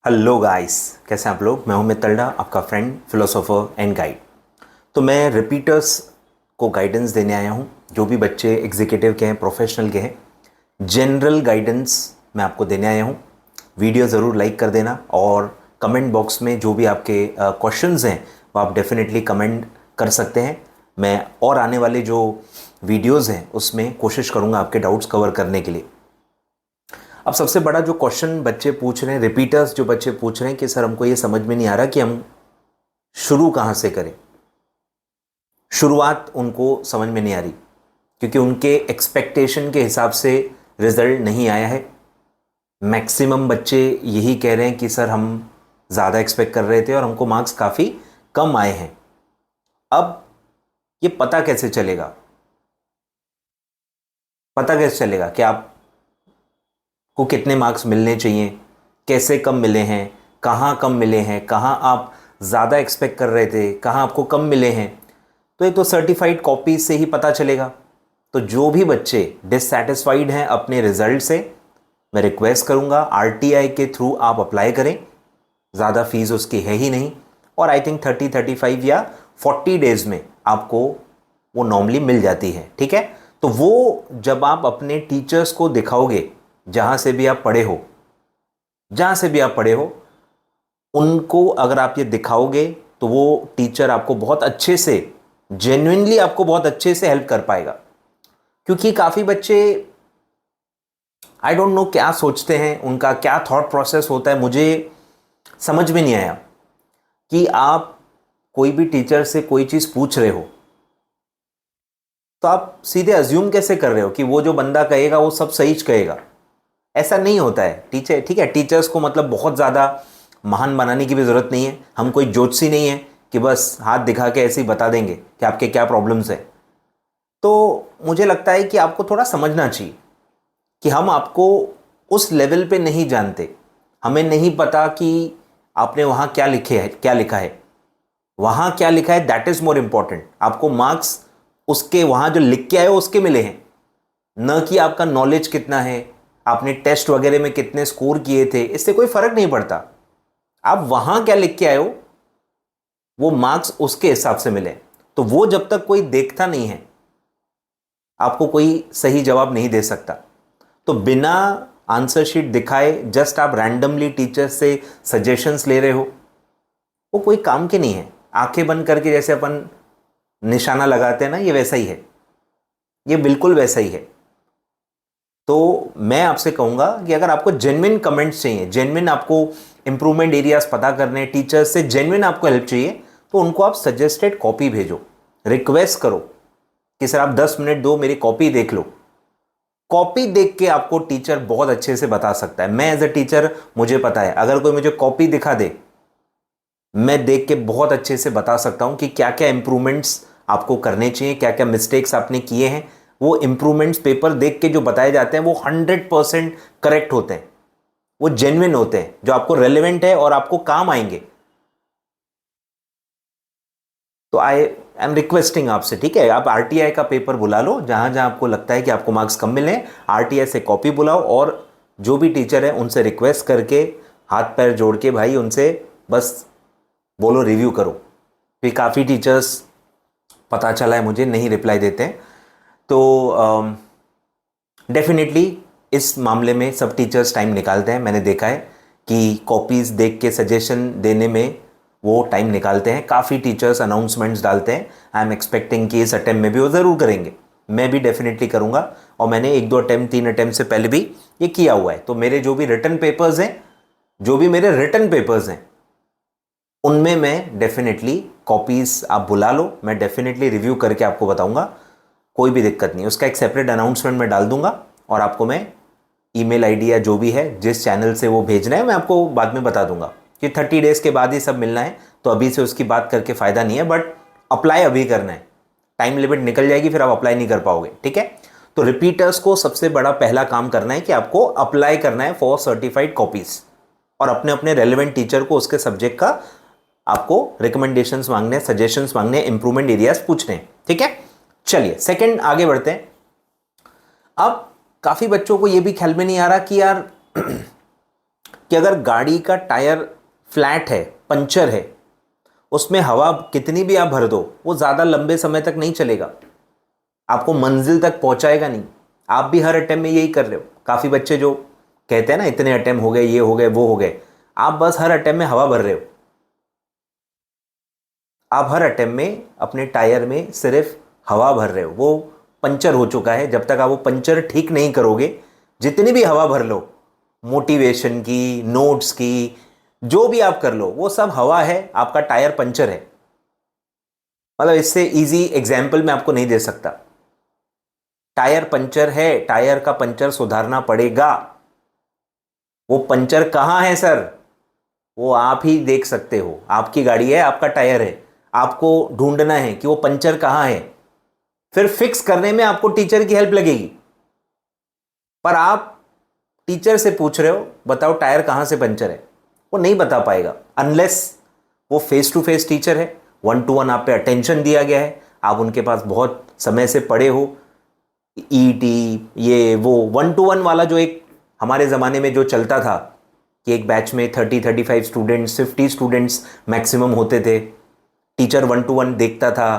Hello guys, कैसे हैं आप लोग। मैं हूं अमित तलड़ा, आपका फ्रेंड, फिलोसोफर एंड गाइड। तो मैं रिपीटर्स को गाइडेंस देने आया हूं। जो भी बच्चे एग्जीक्यूटिव के हैं, प्रोफेशनल के हैं, जनरल गाइडेंस मैं आपको देने आया हूं। वीडियो ज़रूर लाइक कर देना और कमेंट बॉक्स में जो भी आपके क्वेश्चंस हैं वो आप डेफिनेटली कमेंट कर सकते हैं। मैं और आने वाले जो वीडियोज़ हैं उसमें कोशिश करूँगा आपके डाउट्स कवर करने के लिए। अब सबसे बड़ा जो क्वेश्चन बच्चे पूछ रहे हैं, रिपीटर्स जो बच्चे पूछ रहे हैं कि सर हमको ये समझ में नहीं आ रहा कि हम शुरू कहाँ से करें। शुरुआत उनको समझ में नहीं आ रही क्योंकि उनके एक्सपेक्टेशन के हिसाब से रिजल्ट नहीं आया है। मैक्सिमम बच्चे यही कह रहे हैं कि सर हम ज़्यादा एक्सपेक्ट कर रहे थे और हमको मार्क्स काफ़ी कम आए हैं। अब ये पता कैसे चलेगा कि आप को कितने मार्क्स मिलने चाहिए, कैसे कम मिले हैं, कहाँ कम मिले हैं, कहाँ आप ज़्यादा एक्सपेक्ट कर रहे थे, कहाँ आपको कम मिले हैं। तो ये तो सर्टिफाइड कॉपी से ही पता चलेगा। तो जो भी बच्चे डिससेटिस्फाइड हैं अपने रिजल्ट से, मैं रिक्वेस्ट करूँगा आरटीआई के थ्रू आप अप्लाई करें। ज़्यादा फीस उसकी है ही नहीं और आई थिंक 35 या 40 डेज़ में आपको वो नॉर्मली मिल जाती है। ठीक है, तो वो जब आप अपने टीचर्स को दिखाओगे, जहाँ से भी आप पढ़े हो उनको अगर आप ये दिखाओगे तो वो टीचर आपको बहुत अच्छे से, जेन्युइनली आपको बहुत अच्छे से हेल्प कर पाएगा। क्योंकि काफ़ी बच्चे आई डोंट नो क्या सोचते हैं, उनका क्या थॉट प्रोसेस होता है, मुझे समझ में नहीं आया कि आप कोई भी टीचर से कोई चीज़ पूछ रहे हो तो आप सीधे अज्यूम कैसे कर रहे हो कि वो जो बंदा कहेगा वो सब सही कहेगा। ऐसा नहीं होता है। टीचर, ठीक है, टीचर्स को मतलब बहुत ज़्यादा महान बनाने की भी ज़रूरत नहीं है। हम कोई ज्योतिषी नहीं है कि बस हाथ दिखा के ऐसे ही बता देंगे कि आपके क्या प्रॉब्लम्स है। तो मुझे लगता है कि आपको थोड़ा समझना चाहिए कि हम आपको उस लेवल पे नहीं जानते। हमें नहीं पता कि आपने वहाँ क्या लिखा है, वहाँ क्या लिखा है, दैट इज़ मोर इम्पॉर्टेंट। आपको मार्क्स उसके वहाँ जो लिख के आए हो उसके मिले हैं, न कि आपका नॉलेज कितना है, आपने टेस्ट वगैरह में कितने स्कोर किए थे। इससे कोई फर्क नहीं पड़ता। आप वहां क्या लिख के आए हो, वो मार्क्स उसके हिसाब से मिले। तो वो जब तक कोई देखता नहीं है आपको कोई सही जवाब नहीं दे सकता। तो बिना आंसर शीट दिखाए जस्ट आप रैंडमली टीचर से सजेशंस ले रहे हो, वो कोई काम के नहीं है। आंखें बंद करके जैसे अपन निशाना लगाते हैं ना, ये वैसा ही है, ये बिल्कुल वैसा ही है। तो मैं आपसे कहूँगा कि अगर आपको जेन्युइन कमेंट्स चाहिए, जेन्युइन आपको इंप्रूवमेंट एरियाज पता करने, टीचर्स से जेन्युइन आपको हेल्प चाहिए, तो उनको आप सजेस्टेड कॉपी भेजो। रिक्वेस्ट करो कि सर आप 10 मिनट दो, मेरी कॉपी देख लो। कॉपी देख के आपको टीचर बहुत अच्छे से बता सकता है। मैं एज अ टीचर, मुझे पता है, अगर कोई मुझे कॉपी दिखा दे, मैं देख के बहुत अच्छे से बता सकता हूं कि क्या क्या इंप्रूवमेंट्स आपको करने चाहिए, क्या क्या मिस्टेक्स आपने किए हैं। वो इंप्रूवमेंट्स पेपर देख के जो बताए जाते हैं वो 100% करेक्ट होते हैं, वो जेन्युइन होते हैं, जो आपको रेलेवेंट है और आपको काम आएंगे। तो आई एम रिक्वेस्टिंग आपसे, ठीक है, आप आरटीआई का पेपर बुला लो, जहां जहां आपको लगता है कि आपको मार्क्स कम मिले, आरटीआई से कॉपी बुलाओ और जो भी टीचर है उनसे रिक्वेस्ट करके, हाथ पैर जोड़ के भाई उनसे बस बोलो रिव्यू करो। फिर काफ़ी टीचर्स, पता चला है मुझे, नहीं रिप्लाई देते हैं। तो डेफिनेटली इस मामले में सब टीचर्स टाइम निकालते हैं। मैंने देखा है कि कॉपीज़ देख के सजेशन देने में वो टाइम निकालते हैं। काफ़ी टीचर्स अनाउंसमेंट्स डालते हैं। आई एम एक्सपेक्टिंग कि इस अटेम्प्ट में भी वो ज़रूर करेंगे। मैं भी डेफिनेटली करूँगा और मैंने 1-2 अटेम्प्ट, 3 अटेम्प्ट से पहले भी ये किया हुआ है। तो मेरे जो भी रिटन पेपर्स हैं उनमें मैं डेफिनेटली, कॉपीज़ आप बुला लो, मैं डेफिनेटली रिव्यू करके आपको बताऊंगा, कोई भी दिक्कत नहीं। उसका एक सेपरेट अनाउंसमेंट मैं डाल दूंगा और आपको मैं ईमेल आईडी या जो भी है, जिस चैनल से वो भेजना है, मैं आपको बाद में बता दूंगा कि 30 डेज़ के बाद ही सब मिलना है। तो अभी से उसकी बात करके फ़ायदा नहीं है, बट अप्लाई अभी करना है। टाइम लिमिट निकल जाएगी, फिर आप अप्लाई नहीं कर पाओगे। ठीक है, तो रिपीटर्स को सबसे बड़ा पहला काम करना है कि आपको अप्लाई करना है फॉर सर्टिफाइड कॉपीज़ और अपने अपने रेलिवेंट टीचर को उसके सब्जेक्ट का आपको रिकमेंडेशंस मांगने, सजेशंस मांगने, इंप्रूवमेंट एरियाज पूछने। ठीक है, चलिए सेकंड आगे बढ़ते हैं। अब काफी बच्चों को यह भी ख्याल में नहीं आ रहा कि यार कि अगर गाड़ी का टायर फ्लैट है, पंचर है, उसमें हवा कितनी भी आप भर दो वो ज़्यादा लंबे समय तक नहीं चलेगा, आपको मंजिल तक पहुंचाएगा नहीं। आप भी हर अटेम्प्ट में यही कर रहे हो। काफ़ी बच्चे जो कहते हैं ना इतने अटेम्प्ट हो गए, ये हो गए, वो हो गए, आप बस हर अटेम्प्ट में हवा भर रहे हो। आप हर अटेम्प्ट में अपने टायर में सिर्फ हवा भर रहे हो, वो पंचर हो चुका है। जब तक आप वो पंचर ठीक नहीं करोगे, जितनी भी हवा भर लो, मोटिवेशन की, नोट्स की, जो भी आप कर लो, वो सब हवा है, आपका टायर पंचर है। मतलब इससे इजी एग्जाम्पल मैं आपको नहीं दे सकता। टायर पंचर है, टायर का पंचर सुधारना पड़ेगा। वो पंचर कहाँ है सर, वो आप ही देख सकते हो। आपकी गाड़ी है, आपका टायर है, आपको ढूंढना है कि वो पंचर कहाँ है। फिर फिक्स करने में आपको टीचर की हेल्प लगेगी। पर आप टीचर से पूछ रहे हो बताओ टायर कहाँ से पंचर है, वो नहीं बता पाएगा अनलेस वो फेस टू फेस टीचर है, 1-to-1 आप पे अटेंशन दिया गया है, आप उनके पास बहुत समय से पढ़े हो। ईटी ये वो 1-to-1 वाला जो एक हमारे ज़माने में जो चलता था कि एक बैच में 30-35 स्टूडेंट्स, 50 स्टूडेंट्स मैक्सिमम होते थे। टीचर 1-to-1 देखता था,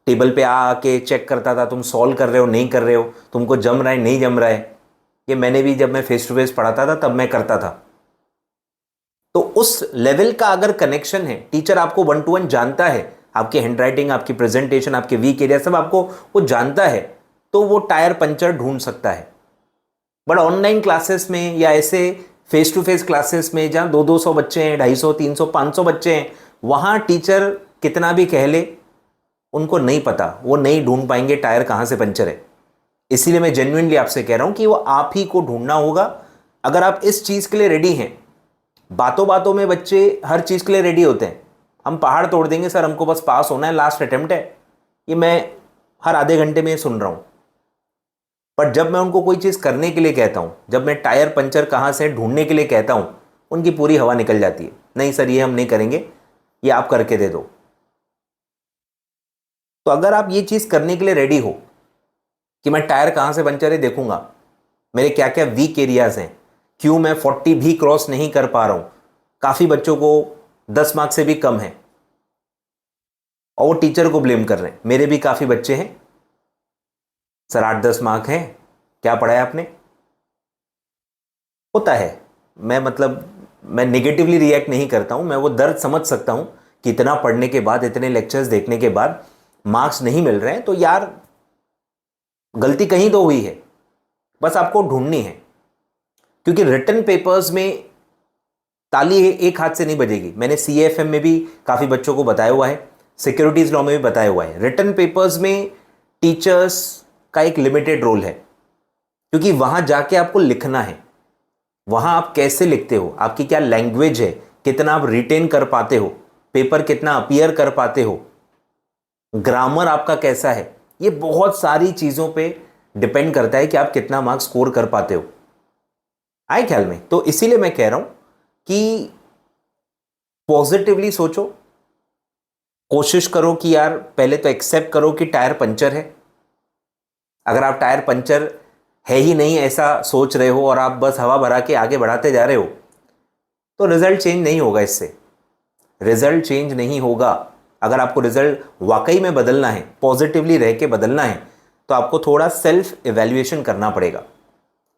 टेबल पे आके चेक करता था तुम सॉल्व कर रहे हो नहीं कर रहे हो, तुमको जम रहा है नहीं जम रहा है। ये मैंने भी जब मैं फेस टू फेस पढ़ाता था तब मैं करता था। तो उस लेवल का अगर कनेक्शन है, टीचर आपको 1-to-1 जानता है, आपकी हैंडराइटिंग, आपकी प्रेजेंटेशन, आपके वीक एरिया सब आपको वो जानता है, तो वो टायर पंचर ढूंढ सकता है। बट ऑनलाइन क्लासेस में या ऐसे फेस टू फेस क्लासेस में जहाँ 200-200 बच्चे हैं, 250, 300, 500 बच्चे हैं, वहाँ टीचर कितना भी कह ले उनको नहीं पता, वो नहीं ढूंढ पाएंगे टायर कहाँ से पंचर है। इसीलिए मैं जेन्युइनली आपसे कह रहा हूँ कि वो आप ही को ढूंढना होगा। अगर आप इस चीज़ के लिए रेडी हैं, बातों बातों में बच्चे हर चीज़ के लिए रेडी होते हैं, हम पहाड़ तोड़ देंगे सर, हमको बस पास होना है, लास्ट अटेम्प्ट है, ये मैं हर आधे घंटे में सुन रहा हूँ। पर जब मैं उनको कोई चीज़ करने के लिए कहता हूँ, जब मैं टायर पंचर कहाँ से ढूंढने के लिए कहता हूँ, उनकी पूरी हवा निकल जाती है। नहीं सर ये हम नहीं करेंगे, ये आप करके दे दो। तो अगर आप ये चीज़ करने के लिए रेडी हो कि मैं टायर कहाँ से पंचर है देखूंगा, मेरे क्या क्या वीक एरियाज़ हैं, क्यों मैं 40 भी क्रॉस नहीं कर पा रहा हूँ, काफ़ी बच्चों को 10 मार्क्स से भी कम है और वो टीचर को ब्लेम कर रहे हैं। मेरे भी काफ़ी बच्चे हैं सर 8-10 मार्क हैं, क्या पढ़ाया आपने। होता है, मैं नेगेटिवली रिएक्ट नहीं करता हूँ, मैं वो दर्द समझ सकता हूँ कि इतना पढ़ने के बाद, इतने लेक्चर्स देखने के बाद मार्क्स नहीं मिल रहे हैं, तो यार गलती कहीं तो हुई है, बस आपको ढूंढनी है। क्योंकि रिटन पेपर्स में ताली एक हाथ से नहीं बजेगी। मैंने CAFM में भी काफ़ी बच्चों को बताया हुआ है, सिक्योरिटीज़ लॉ में भी बताया हुआ है। रिटन पेपर्स में टीचर्स का एक लिमिटेड रोल है, क्योंकि वहाँ जाके आपको लिखना है। वहाँ आप कैसे लिखते हो, आपकी क्या लैंग्वेज है, कितना आप रिटेन कर पाते हो, पेपर कितना अपीयर कर पाते हो, ग्रामर आपका कैसा है, ये बहुत सारी चीज़ों पे डिपेंड करता है कि आप कितना मार्क्स स्कोर कर पाते हो। आए ख्याल में? तो इसीलिए मैं कह रहा हूं कि पॉजिटिवली सोचो, कोशिश करो कि यार पहले तो एक्सेप्ट करो कि टायर पंचर है। अगर आप टायर पंचर है ही नहीं ऐसा सोच रहे हो और आप बस हवा भरा के आगे बढ़ाते जा रहे हो, तो रिजल्ट चेंज नहीं होगा। इससे रिजल्ट चेंज नहीं होगा। अगर आपको रिजल्ट वाकई में बदलना है, पॉजिटिवली रह के बदलना है, तो आपको थोड़ा सेल्फ इवैल्यूएशन करना पड़ेगा।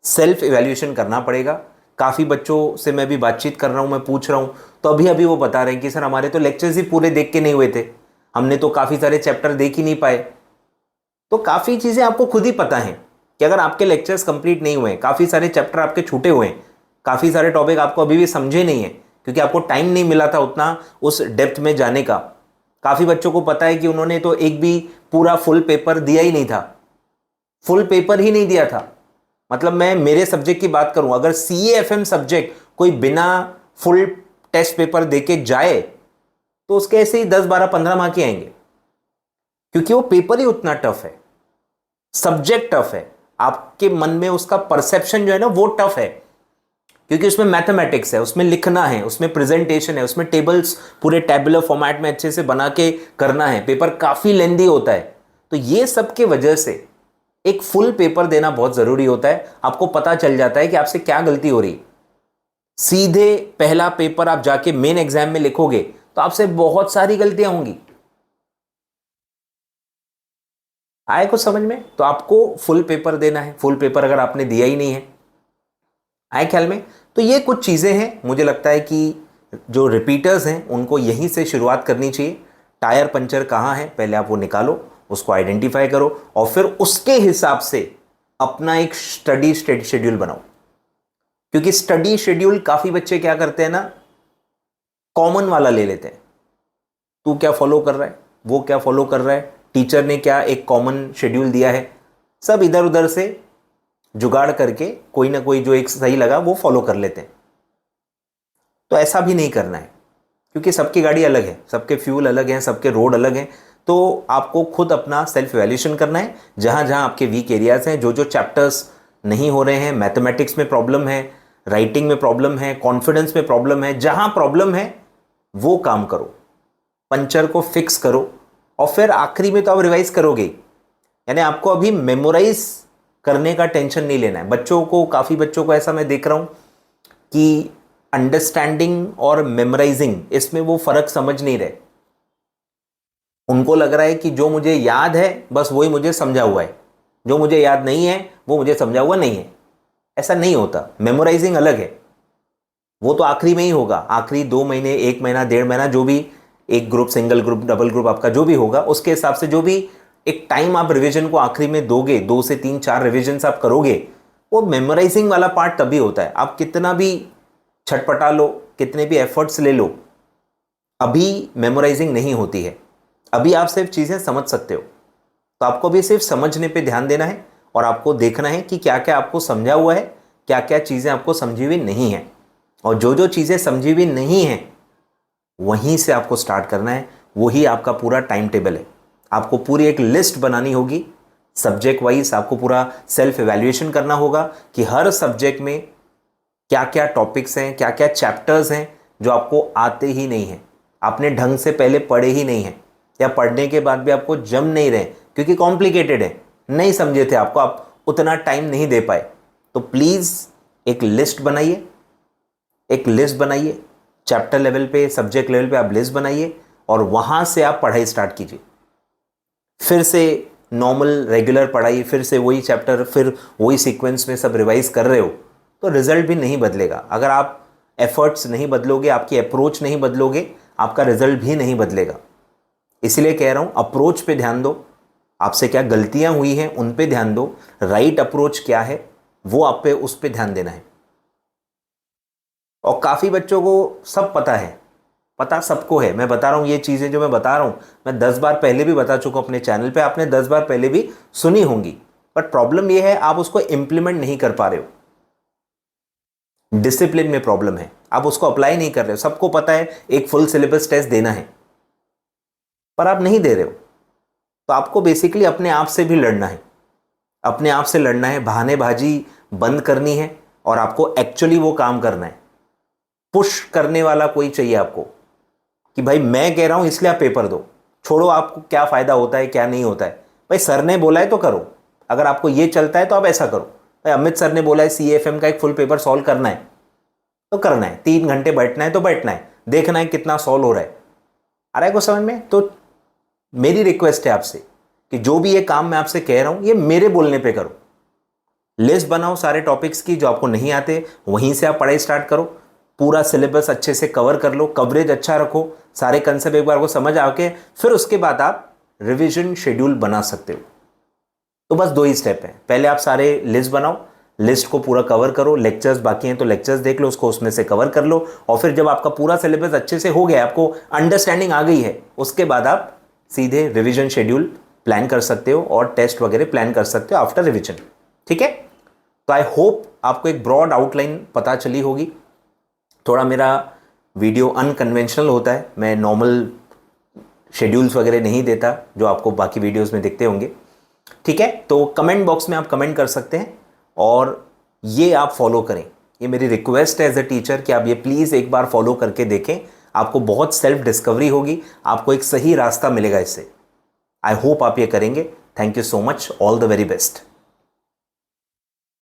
सेल्फ इवैल्यूएशन करना पड़ेगा। काफ़ी बच्चों से मैं भी बातचीत कर रहा हूँ, मैं पूछ रहा हूँ, तो अभी वो बता रहे हैं कि सर हमारे तो लेक्चर्स ही पूरे देख के नहीं हुए थे, हमने तो काफ़ी सारे चैप्टर देख ही नहीं पाए। तो काफ़ी चीज़ें आपको खुद ही पता हैं कि अगर आपके लेक्चर्स कंप्लीट नहीं हुए, काफ़ी सारे चैप्टर आपके छूटे हुए हैं, काफ़ी सारे टॉपिक आपको अभी भी समझे नहीं है, क्योंकि आपको टाइम नहीं मिला था उतना उस डेप्थ में जाने का। काफ़ी बच्चों को पता है कि उन्होंने तो एक भी पूरा फुल पेपर दिया ही नहीं था, फुल पेपर ही नहीं दिया था। मतलब मैं मेरे सब्जेक्ट की बात करूं, अगर CAFM सब्जेक्ट कोई बिना फुल टेस्ट पेपर देके जाए तो उसके ऐसे ही 10, 12, 15 मार्क ही आएंगे, क्योंकि वो पेपर ही उतना टफ है, सब्जेक्ट टफ है। आपके मन में उसका परसेप्शन जो है ना वो टफ है, क्योंकि उसमें मैथमेटिक्स है, उसमें लिखना है, उसमें प्रेजेंटेशन है, उसमें टेबल्स पूरे टैबुलर फॉर्मेट में अच्छे से बना के करना है, पेपर काफ़ी लेंदी होता है। तो ये सब के वजह से एक फुल पेपर देना बहुत ज़रूरी होता है। आपको पता चल जाता है कि आपसे क्या गलती हो रही। सीधे पहला पेपर आप जाके मेन एग्जाम में लिखोगे तो आपसे बहुत सारी गलतियां होंगी। आए कुछ समझ में? तो आपको फुल पेपर देना है। फुल पेपर अगर आपने दिया ही नहीं है, आए ख्याल में? तो ये कुछ चीजें हैं, मुझे लगता है कि जो रिपीटर्स हैं उनको यहीं से शुरुआत करनी चाहिए। टायर पंचर कहाँ है पहले आप वो निकालो, उसको आइडेंटिफाई करो और फिर उसके हिसाब से अपना एक स्टडी शेड्यूल बनाओ। क्योंकि स्टडी शेड्यूल काफी बच्चे क्या करते हैं ना, कॉमन वाला ले लेते हैं। तू क्या फॉलो कर रहा है, वो क्या फॉलो कर रहा है, टीचर ने क्या एक कॉमन शेड्यूल दिया है, सब इधर उधर से जुगाड़ करके कोई ना कोई जो एक सही लगा वो फॉलो कर लेते हैं। तो ऐसा भी नहीं करना है, क्योंकि सबकी गाड़ी अलग है, सबके फ्यूल अलग हैं, सबके रोड अलग हैं। तो आपको खुद अपना सेल्फ इवैल्यूएशन करना है, जहां जहां आपके वीक एरियाज हैं, जो जो चैप्टर्स नहीं हो रहे हैं, मैथमेटिक्स में प्रॉब्लम है, राइटिंग में प्रॉब्लम है, कॉन्फिडेंस में प्रॉब्लम है, जहां प्रॉब्लम है वो काम करो, पंचर को फिक्स करो और फिर आखिरी में तो आप रिवाइज करोगे। यानी आपको अभी मेमोराइज करने का टेंशन नहीं लेना है। बच्चों को, काफ़ी बच्चों को ऐसा मैं देख रहा हूं कि अंडरस्टैंडिंग और मेमोराइजिंग, इसमें वो फर्क समझ नहीं रहे। उनको लग रहा है कि जो मुझे याद है बस वही मुझे समझा हुआ है, जो मुझे याद नहीं है वो मुझे समझा हुआ नहीं है। ऐसा नहीं होता। मेमोराइजिंग अलग है, वो तो आखिरी में ही होगा। आखिरी 2 महीने, 1 महीना, 1.5 महीना, जो भी एक group, single group, double group आपका जो भी होगा, उसके हिसाब से जो भी एक टाइम आप रिवीजन को आखिरी में दोगे, 2 से 3, 4 रिवीजन आप करोगे, वो मेमोराइजिंग वाला पार्ट तभी होता है। आप कितना भी छटपटा लो, कितने भी एफर्ट्स ले लो, अभी मेमोराइजिंग नहीं होती है। अभी आप सिर्फ चीज़ें समझ सकते हो। तो आपको भी सिर्फ समझने पे ध्यान देना है और आपको देखना है कि क्या क्या आपको समझा हुआ है, क्या क्या चीज़ें आपको समझी हुई नहीं है। और जो जो चीज़ें समझी हुई नहीं हैं वहीं से आपको स्टार्ट करना है। वही आपका पूरा टाइम टेबल है। आपको पूरी एक लिस्ट बनानी होगी, सब्जेक्ट वाइज आपको पूरा सेल्फ इवैल्यूएशन करना होगा कि हर सब्जेक्ट में क्या क्या टॉपिक्स हैं, क्या क्या चैप्टर्स हैं जो आपको आते ही नहीं हैं, आपने ढंग से पहले पढ़े ही नहीं हैं, या पढ़ने के बाद भी आपको जम नहीं रहे क्योंकि कॉम्प्लिकेटेड है, नहीं समझे थे आपको, आप उतना टाइम नहीं दे पाए। तो प्लीज़ एक लिस्ट बनाइए, एक लिस्ट बनाइए, चैप्टर लेवल पे, सब्जेक्ट लेवल पे आप लिस्ट बनाइए और वहाँ से आप पढ़ाई स्टार्ट कीजिए। फिर से नॉर्मल रेगुलर पढ़ाई, फिर से वही चैप्टर, फिर वही सीक्वेंस में सब रिवाइज कर रहे हो तो रिजल्ट भी नहीं बदलेगा। अगर आप एफर्ट्स नहीं बदलोगे, आपकी अप्रोच नहीं बदलोगे, आपका रिजल्ट भी नहीं बदलेगा। इसलिए कह रहा हूँ, अप्रोच पे ध्यान दो, आपसे क्या गलतियाँ हुई हैं उन पे ध्यान दो, राइट अप्रोच क्या है वो आप पे, उस पे ध्यान देना है। और काफ़ी बच्चों को सब पता है, पता सबको है। मैं बता रहा हूँ ये चीज़ें जो मैं बता रहा हूँ, मैं 10 बार पहले भी बता चुका हूँ अपने चैनल पे, आपने 10 बार पहले भी सुनी होंगी। बट प्रॉब्लम ये है आप उसको इंप्लीमेंट नहीं कर पा रहे हो, डिसिप्लिन में प्रॉब्लम है, आप उसको अप्लाई नहीं कर रहे हो। सबको पता है एक फुल सिलेबस टेस्ट देना है, पर आप नहीं दे रहे हो। तो आपको बेसिकली अपने आप से भी लड़ना है, अपने आप से लड़ना है, बहानेबाजी बंद करनी है और आपको एक्चुअली वो काम करना है। पुश करने वाला कोई चाहिए आपको कि भाई मैं कह रहा हूं इसलिए आप पेपर दो, छोड़ो आपको क्या फ़ायदा होता है क्या नहीं होता है। भाई सर ने बोला है तो करो, अगर आपको ये चलता है तो आप ऐसा करो। भाई अमित सर ने बोला है CAFM का एक फुल पेपर सॉल्व करना है तो करना है, 3 घंटे बैठना है तो बैठना है, देखना है कितना सॉल्व हो रहा है। आ रहा है कुछ समझ में? तो मेरी रिक्वेस्ट है आपसे कि जो भी ये काम मैं आपसे कह रहा हूं ये मेरे बोलने पे करो। लिस्ट बनाओ सारे टॉपिक्स की जो आपको नहीं आते, वहीं से आप पढ़ाई स्टार्ट करो। पूरा सिलेबस अच्छे से कवर कर लो, कवरेज अच्छा रखो, सारे कंसेप्ट एक बार को समझ आके फिर उसके बाद आप रिवीजन शेड्यूल बना सकते हो। तो बस 2 ही स्टेप हैं। पहले आप सारे लिस्ट बनाओ, लिस्ट को पूरा कवर करो, लेक्चर्स बाकी हैं तो लेक्चर्स देख लो, उसको उसमें से कवर कर लो। और फिर जब आपका पूरा सिलेबस अच्छे से हो गया, आपको अंडरस्टैंडिंग आ गई है, उसके बाद आप सीधे रिवीजन शेड्यूल प्लान कर सकते हो और टेस्ट वगैरह प्लान कर सकते हो आफ्टर रिवीजन। ठीक है? तो आई होप आपको एक ब्रॉड आउटलाइन पता चली होगी। थोड़ा मेरा वीडियो अनकन्वेंशनल होता है, मैं नॉर्मल शेड्यूल्स वगैरह नहीं देता जो आपको बाकी वीडियोस में दिखते होंगे। ठीक है? तो कमेंट बॉक्स में आप कमेंट कर सकते हैं और ये आप फॉलो करें। ये मेरी रिक्वेस्ट है एज अ टीचर कि आप ये प्लीज़ एक बार फॉलो करके देखें, आपको बहुत सेल्फ डिस्कवरी होगी, आपको एक सही रास्ता मिलेगा इससे। आई होप आप ये करेंगे। Thank you so much, all the very best.